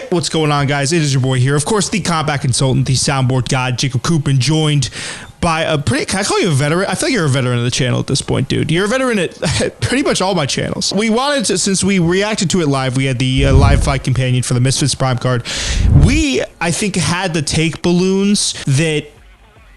What's going on, guys? It is your boy here. Of course, the combat consultant, the soundboard god, Jacob Koopman, joined by a pretty... Can I call you a veteran? I feel like you're a veteran of the channel at this point, dude. You're a veteran at pretty much all my channels. We wanted to, since we reacted to it live, we had the live fight companion for the Misfits Prime card. We, I think, had the take balloons that...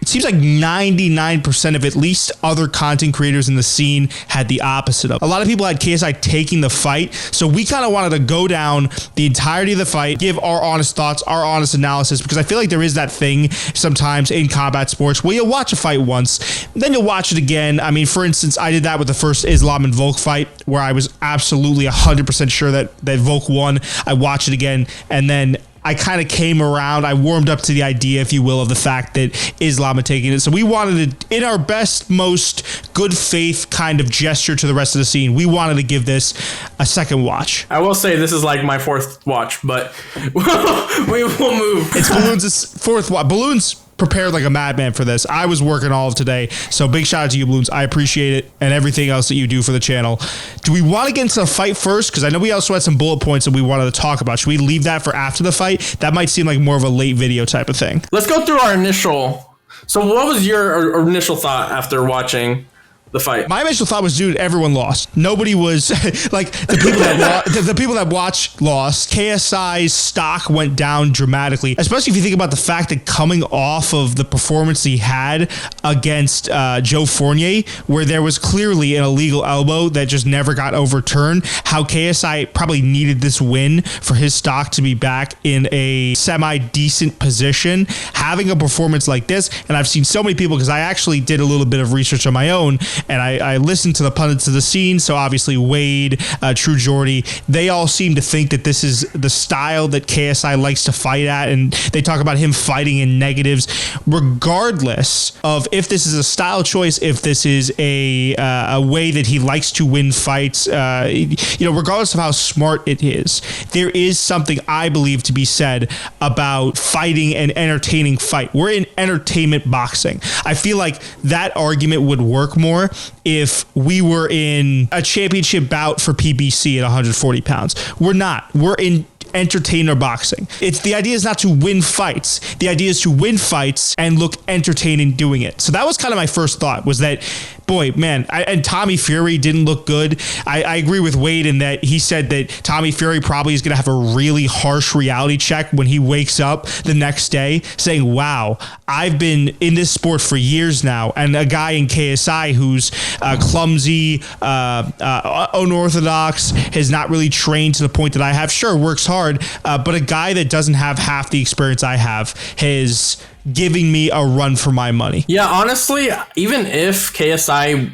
It seems like 99% of at least other content creators in the scene had the opposite of. A lot of people had KSI taking the fight, so we kind of wanted to go down the entirety of the fight, give our honest thoughts, our honest analysis, because I feel like there is that thing sometimes in combat sports where you'll watch a fight once, then you'll watch it again. I mean, for instance, I did that with the first Islam and Volk fight, where I was absolutely 100% sure that Volk won. I watched it again, and then I kind of came around. I warmed up to the idea, if you will, of the fact that Islam had taken it. So we wanted to, in our best, most good faith kind of gesture to the rest of the scene, we wanted to give this a second watch. I will say this is like my fourth watch, but we will move. It's Balloons' fourth watch. Balloons prepared like a madman for this. I was working all of today, so big shout out to you, Balloons. I appreciate it, and everything else that you do for the channel. Do we want to get into the fight first? Because I know we also had some bullet points that we wanted to talk about. Should we leave that for after the fight? That might seem like more of a late video type of thing. Let's go through our initial... So what was your initial thought after watching the fight? My initial thought was, dude, everyone lost. Nobody was like the people that watched lost. KSI's stock went down dramatically, especially if you think about the fact that coming off of the performance he had against Joe Fournier, where there was clearly an illegal elbow that just never got overturned, how KSI probably needed this win for his stock to be back in a semi-decent position. Having a performance like this, and I've seen so many people, because I actually did a little bit of research on my own, and I listened to the pundits of the scene, so obviously Wade, True Jordy, they all seem to think that this is the style that KSI likes to fight at, and they talk about him fighting in negatives. Regardless of if this is a style choice, if this is a way that he likes to win fights, regardless of how smart it is, there is something I believe to be said about fighting an entertaining fight. We're in entertainment boxing. I feel like that argument would work more if we were in a championship bout for PBC at 140 pounds. We're not. We're in entertainer boxing. The idea is not to win fights. The idea is to win fights and look entertaining doing it. So that was kind of my first thought, was that, boy, man, and Tommy Fury didn't look good. I agree with Wade in that he said that Tommy Fury probably is going to have a really harsh reality check when he wakes up the next day saying, wow, I've been in this sport for years now, and a guy in KSI who's clumsy, unorthodox, has not really trained to the point that I have, sure, works hard, but a guy that doesn't have half the experience I have has giving me a run for my money. Yeah, honestly, even if KSI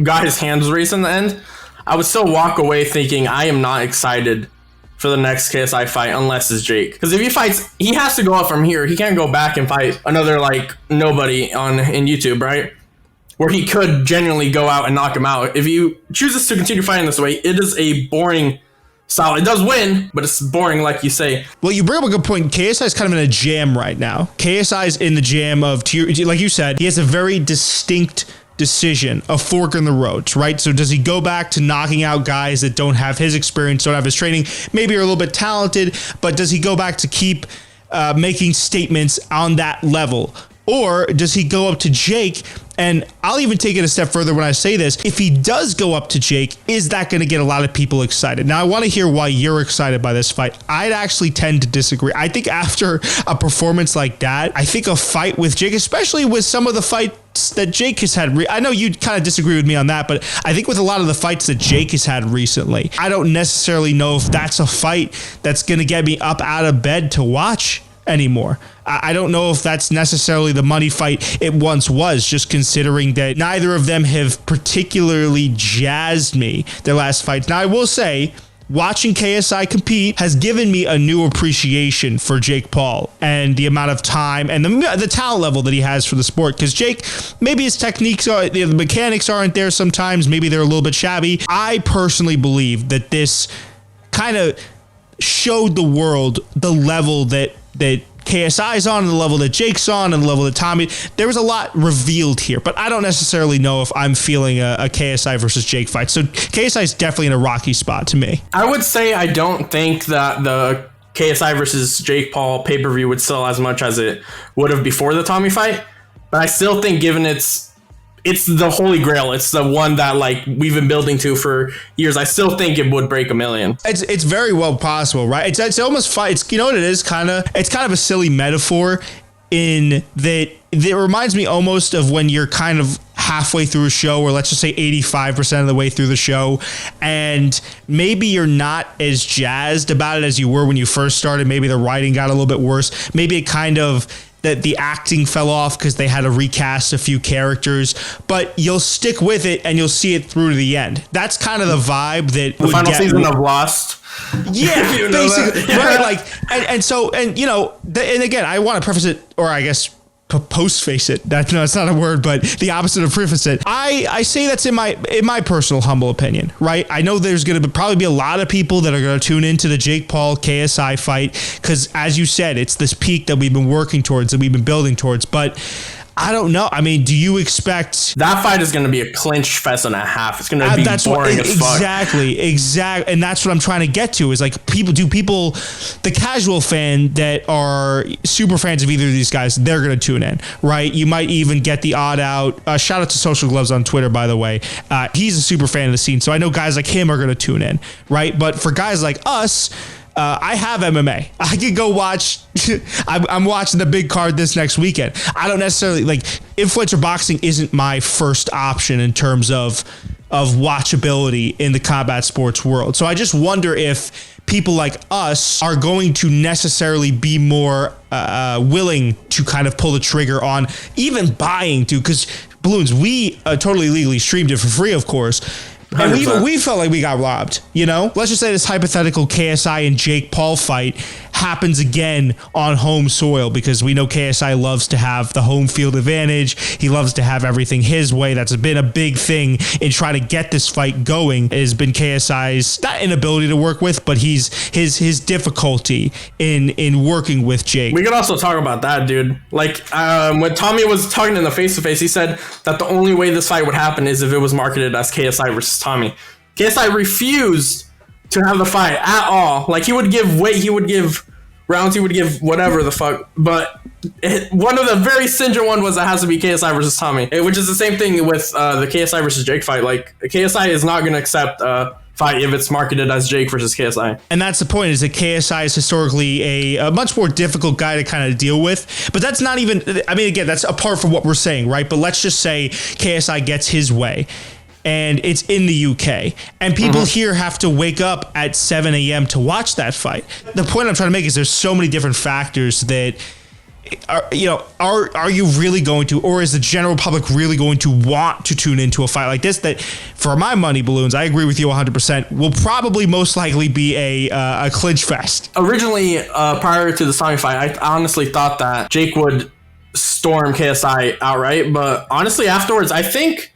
got his hands raised in the end, I would still walk away thinking I am not excited for the next KSI fight unless it's Jake. Because if he fights, he has to go up from here. He can't go back and fight another nobody in YouTube, right? Where he could genuinely go out and knock him out. If he chooses to continue fighting this way, it is a boring style. It does win, but it's boring, like you say. Well, you bring up a good point. KSI is kind of in a jam right now. KSI is in the jam of, like you said, he has a very distinct decision, a fork in the road, right? So does he go back to knocking out guys that don't have his experience, don't have his training, maybe are a little bit talented, but does he go back to keep making statements on that level? Or does he go up to Jake? And I'll even take it a step further when I say this. If he does go up to Jake, is that going to get a lot of people excited? Now, I want to hear why you're excited by this fight. I'd actually tend to disagree. I think after a performance like that, I think a fight with Jake, especially with some of the fights that Jake has had, I know you kind of disagree with me on that, but I think with a lot of the fights that Jake has had recently, I don't necessarily know if that's a fight that's going to get me up out of bed to watch anymore. I don't know if that's necessarily the money fight it once was, just considering that neither of them have particularly jazzed me their last fights. Now, I will say, watching KSI compete has given me a new appreciation for Jake Paul and the amount of time and the talent level that he has for the sport. Because Jake, maybe his techniques, the mechanics aren't there sometimes. Maybe they're a little bit shabby. I personally believe that this kind of showed the world the level that KSI's on, and the level that Jake's on, and the level that Tommy. There was a lot revealed here, but I don't necessarily know if I'm feeling a KSI versus Jake fight. So KSI's definitely in a rocky spot to me. I would say I don't think that the KSI versus Jake Paul pay-per-view would sell as much as it would have before the Tommy fight. But I still think, given it's the holy grail, it's the one that like we've been building to for years, I still think it would break 1 million. It's very well possible, right? It's almost fun. It's, you know what it is, it's kind of a silly metaphor in that it reminds me almost of when you're kind of halfway through a show, or let's just say 85% of the way through the show, and maybe you're not as jazzed about it as you were when you first started. Maybe the writing got a little bit worse. Maybe it kind of that the acting fell off because they had to recast a few characters, but you'll stick with it and you'll see it through to the end. That's kind of the vibe that the final season of Lost. Yeah, basically, right? Like, and you know, and again, I want to preface it, or I guess postface it. That's not a word, but the opposite of preface it. I say that's in my personal humble opinion, right? I know there's going to probably be a lot of people that are going to tune into the Jake Paul KSI fight because, as you said, it's this peak that we've been working towards, that we've been building towards, but I don't know. I mean, do you expect that fight is going to be a clinch fest and a half? It's going to be boring as fuck. Exactly. And that's what I'm trying to get to is like the casual fan that are super fans of either of these guys, they're going to tune in, right? You might even get the odd out. Shout out to Social Gloves on Twitter, by the way. He's a super fan of the scene. So I know guys like him are going to tune in, right? But for guys like us, I have MMA. I could go watch. I'm watching the big card this next weekend. I don't necessarily like influencer boxing isn't my first option in terms of watchability in the combat sports world. So I just wonder if people like us are going to necessarily be more willing to kind of pull the trigger on even buying too, because Balloons, we totally legally streamed it for free, of course. And we felt like we got robbed, you know? Let's just say this hypothetical KSI and Jake Paul fight happens again on home soil, because we know KSI loves to have the home field advantage. He loves to have everything his way. That's been a big thing in trying to get this fight going, has been KSI's not inability to work with, but his difficulty in working with Jake. We could also talk about that, dude. Like when Tommy was talking in the face-to-face, he said that the only way this fight would happen is if it was marketed as KSI versus Tommy. KSI refused to have the fight at all. Like, he would give weight, he would give rounds, he would give whatever the fuck. But one of the very stringent one was it has to be KSI versus Tommy, which is the same thing with the KSI versus Jake fight. Like, KSI is not going to accept a fight if it's marketed as Jake versus KSI. And that's the point, is that KSI is historically a much more difficult guy to kind of deal with. But that's not even, I mean, again, that's apart from what we're saying, right? But let's just say KSI gets his way, and it's in the UK, and people here have to wake up at 7 a.m. to watch that fight. The point I'm trying to make is there's so many different factors that are you really going to, or is the general public really going to want to tune into a fight like this? That, for my money, Balloons, I agree with you 100%, will probably most likely be a clinch fest. Originally, prior to the Tommy fight, I honestly thought that Jake would storm KSI outright, but honestly, afterwards, I think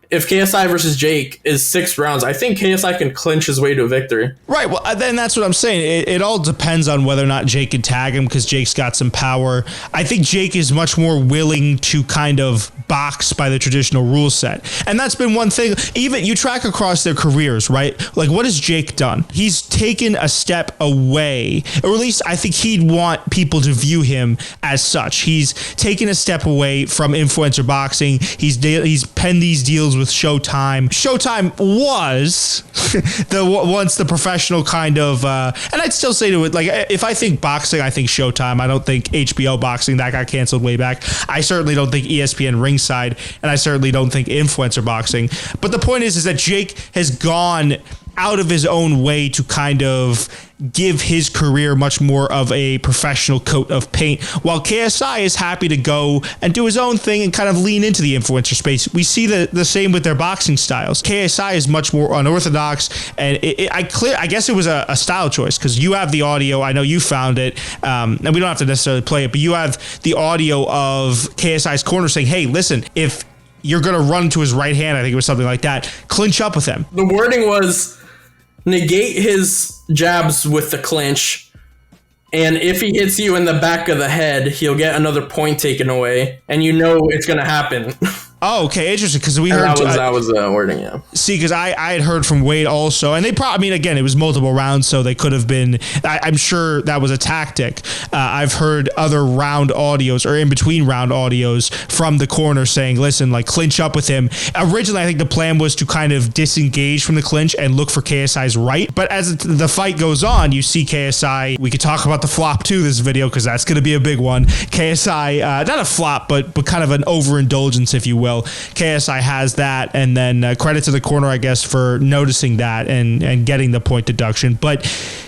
if KSI versus Jake is 6 rounds, I think KSI can clinch his way to a victory. Right. Well, then that's what I'm saying. It all depends on whether or not Jake can tag him, because Jake's got some power. I think Jake is much more willing to kind of box by the traditional rule set. And that's been one thing. Even you track across their careers, right? Like, what has Jake done? He's taken a step away, or at least I think he'd want people to view him as such. He's taken a step away from influencer boxing. He's penned these deals with Showtime. Showtime was once the professional kind of, and I'd still say to it, like, if I think boxing, I think Showtime. I don't think HBO boxing. That got canceled way back. I certainly don't think ESPN Ringside, and I certainly don't think influencer boxing. But the point is that Jake has gone out of his own way to kind of give his career much more of a professional coat of paint, while KSI is happy to go and do his own thing and kind of lean into the influencer space. We see the same with their boxing styles. KSI is much more unorthodox, and I guess it was a style choice, because you have the audio. I know you found it, and we don't have to necessarily play it, but you have the audio of KSI's corner saying, hey, listen, if you're going to run to his right hand, I think it was something like that, clinch up with him. The wording was, negate his jabs with the clinch, and if he hits you in the back of the head, he'll get another point taken away, and you know it's going to happen. Oh, okay, interesting. Because we And heard that was wording, yeah. See, because I had heard from Wade also, and they probably, I mean, again, it was multiple rounds, so they could have been, I'm sure that was a tactic. I've heard other round audios or in between round audios from the corner saying, listen, like clinch up with him. Originally, I think the plan was to kind of disengage from the clinch and look for KSI's right. But as the fight goes on, you see KSI, we could talk about the flop too this video, because that's going to be a big one. KSI, not a flop, but kind of an overindulgence, if you will. KSI has that, and then credit to the corner, I guess, for noticing that and getting the point deduction. But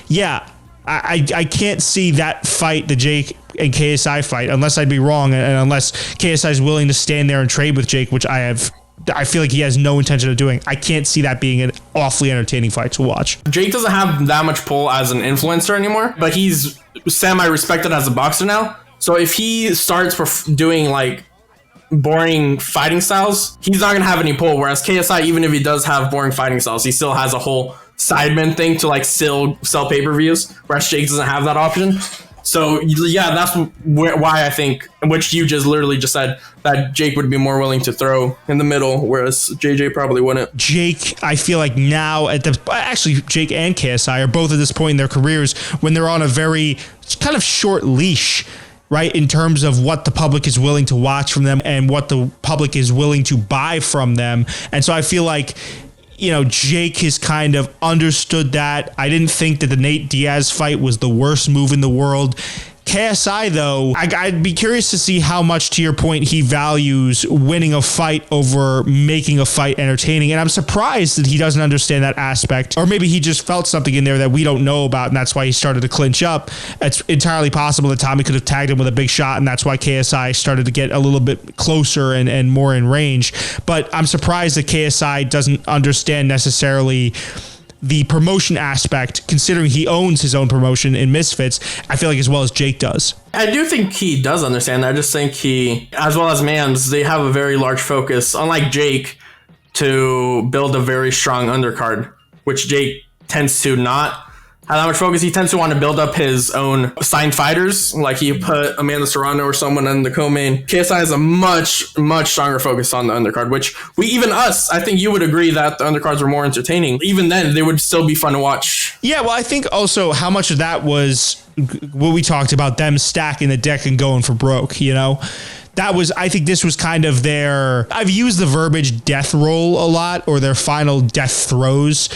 yeah, I can't see that fight, the Jake and KSI fight, unless I'd be wrong, and unless KSI is willing to stand there and trade with Jake, which I feel like he has no intention of doing. I can't see that being an awfully entertaining fight to watch. Jake doesn't have that much pull as an influencer anymore, but he's semi-respected as a boxer now. So if he starts doing like boring fighting styles, he's not gonna have any pull. Whereas KSI, even if he does have boring fighting styles, he still has a whole sideman thing to like still sell pay-per-views. Whereas Jake doesn't have that option. So yeah, that's why I think, which you just literally just said, that Jake would be more willing to throw in the middle, whereas JJ probably wouldn't. Jake, I feel like now actually Jake and KSI are both at this point in their careers when they're on a very kind of short leash, right, in terms of what the public is willing to watch from them and what the public is willing to buy from them. And so I feel like, you know, Jake has kind of understood that. I didn't think that the Nate Diaz fight was the worst move in the world. KSI, though, I'd be curious to see how much, to your point, he values winning a fight over making a fight entertaining. And I'm surprised that he doesn't understand that aspect. Or maybe he just felt something in there that we don't know about, and that's why he started to clinch up. It's entirely possible that Tommy could have tagged him with a big shot, and that's why KSI started to get a little bit closer and more in range. But I'm surprised that KSI doesn't understand necessarily the promotion aspect, considering he owns his own promotion in Misfits, I feel like, as well as Jake does. I do think he does understand that. I just think he, as well as Mans, they have a very large focus, unlike Jake, to build a very strong undercard, which Jake tends to not have that much focus. He tends to want to build up his own signed fighters, like he put Amanda Serrano or someone in the co-main. KSI has a much, much stronger focus on the undercard, which I think you would agree that the undercards were more entertaining. Even then, they would still be fun to watch. Yeah, well, I think also how much of that was what we talked about, them stacking the deck and going for broke, you know? I think this was kind of I've used the verbiage death roll a lot, or their final death throws.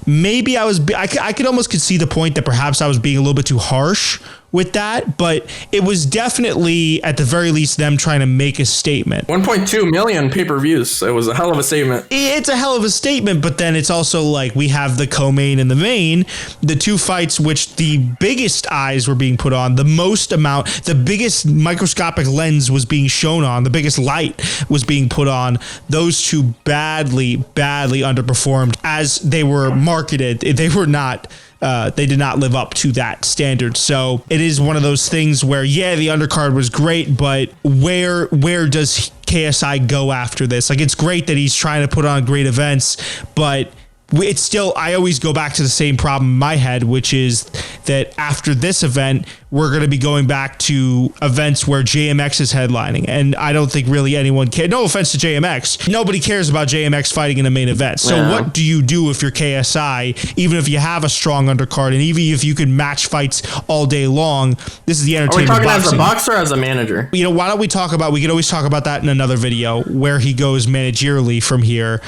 Maybe I could almost see the point that perhaps I was being a little bit too harsh with that, but it was definitely, at the very least, them trying to make a statement. 1.2 million pay-per-views. It was a hell of a statement. It's a hell of a statement, but then it's also like we have the co-main and the main, the two fights which the biggest eyes were being put on, the biggest microscopic lens was being shown on, the biggest light was being put on. Those two badly underperformed as they were marketed. They did not live up to that standard. So it is one of those things where, yeah, the undercard was great, but where does KSI go after this? Like, it's great that he's trying to put on great events, but it's still, I always go back to the same problem in my head, which is that after this event, we're going to be going back to events where JMX is headlining. And I don't think really anyone cares. No offense to JMX. Nobody cares about JMX fighting in the main event. So what do you do if you're KSI, even if you have a strong undercard and even if you can match fights all day long? This is the entertainment. Are we talking boxing. as a boxer or as a manager? You know, why don't we could always talk about that in another video, where he goes managerially from here.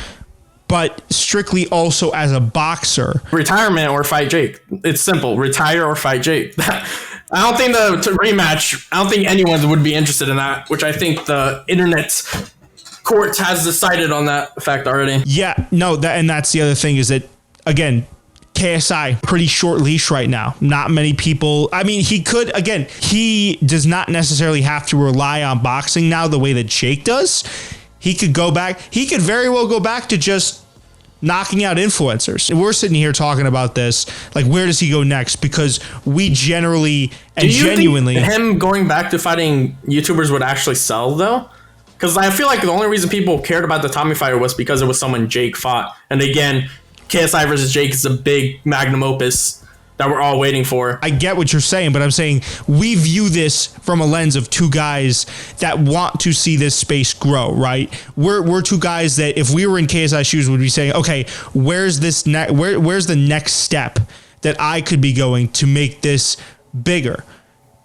But strictly also as a boxer. Retirement or fight Jake. It's simple. Retire or fight Jake. I don't think rematch, I don't think anyone would be interested in that, which I think the internet court has decided on that fact already. Yeah, no, and that's the other thing is that, again, KSI, pretty short leash right now. Not many people. I mean, he does not necessarily have to rely on boxing now the way that Jake does. He could go back. He could very well go back to just knocking out influencers. And we're sitting here talking about this. Like, where does he go next? Because we generally and genuinely. Think him going back to fighting YouTubers would actually sell, though? Because I feel like the only reason people cared about the Tommy fight was because it was someone Jake fought. And again, KSI versus Jake is a big magnum opus that we're all waiting for. I get what you're saying, but I'm saying we view this from a lens of two guys that want to see this space grow, right? We're two guys that if we were in KSI shoes would be saying, okay, where's the next step that I could be going to make this bigger?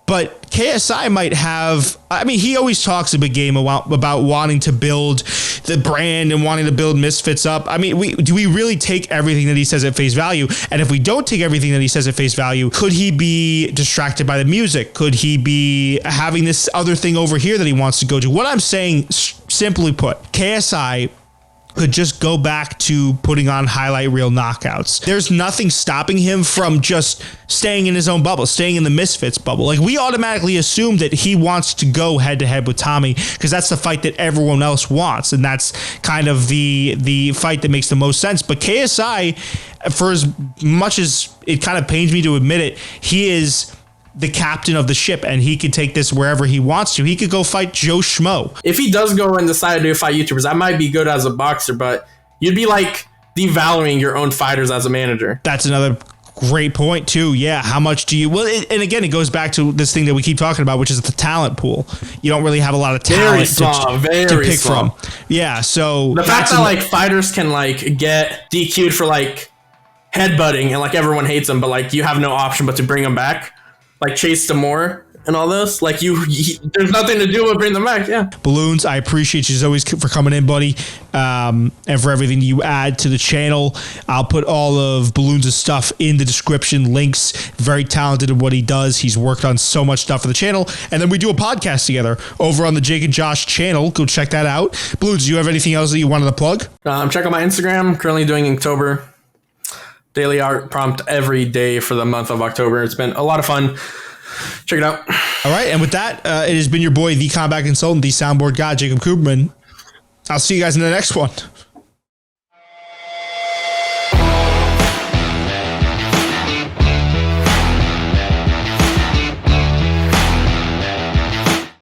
But KSI might have, I mean, he always talks a big game about wanting to build the brand and wanting to build Misfits up. I mean, do we really take everything that he says at face value? And if we don't take everything that he says at face value, could he be distracted by the music? Could he be having this other thing over here that he wants to go to? What I'm saying, simply put, KSI could just go back to putting on highlight reel knockouts. There's nothing stopping him from just staying in his own bubble, staying in the Misfits bubble. Like, we automatically assume that he wants to go head to head with Tommy because that's the fight that everyone else wants, and that's kind of the fight that makes the most sense. But KSI, for as much as it kind of pains me to admit it, he is the captain of the ship, and he could take this wherever he wants to. He could go fight Joe Schmo. If he does go and decide to fight YouTubers, that might be good as a boxer, but you'd be like devaluing your own fighters as a manager. That's another great point too. Yeah, how much do you? Well, and again, it goes back to this thing that we keep talking about, which is the talent pool. You don't really have a lot of talent to pick from. Yeah, so the fact that like fighters can like get DQ'd for like headbutting and like everyone hates them, but like you have no option but to bring them back. Like Chase Demore and all this, like there's nothing to do but bring them back. Yeah, Balloons, I appreciate you as always for coming in, buddy, and for everything you add to the channel. I'll put all of Balloons' stuff in the description. Links. Very talented at what he does. He's worked on so much stuff for the channel, and then we do a podcast together over on the Jake and Josh channel. Go check that out. Balloons, do you have anything else that you wanted to plug? Check out my Instagram. Currently doing Inktober. Daily art prompt every day for the month of October. It's been a lot of fun. Check it out. All right. And with that, it has been your boy, the combat consultant, the soundboard guy, Jacob Kuberman. I'll see you guys in the next one.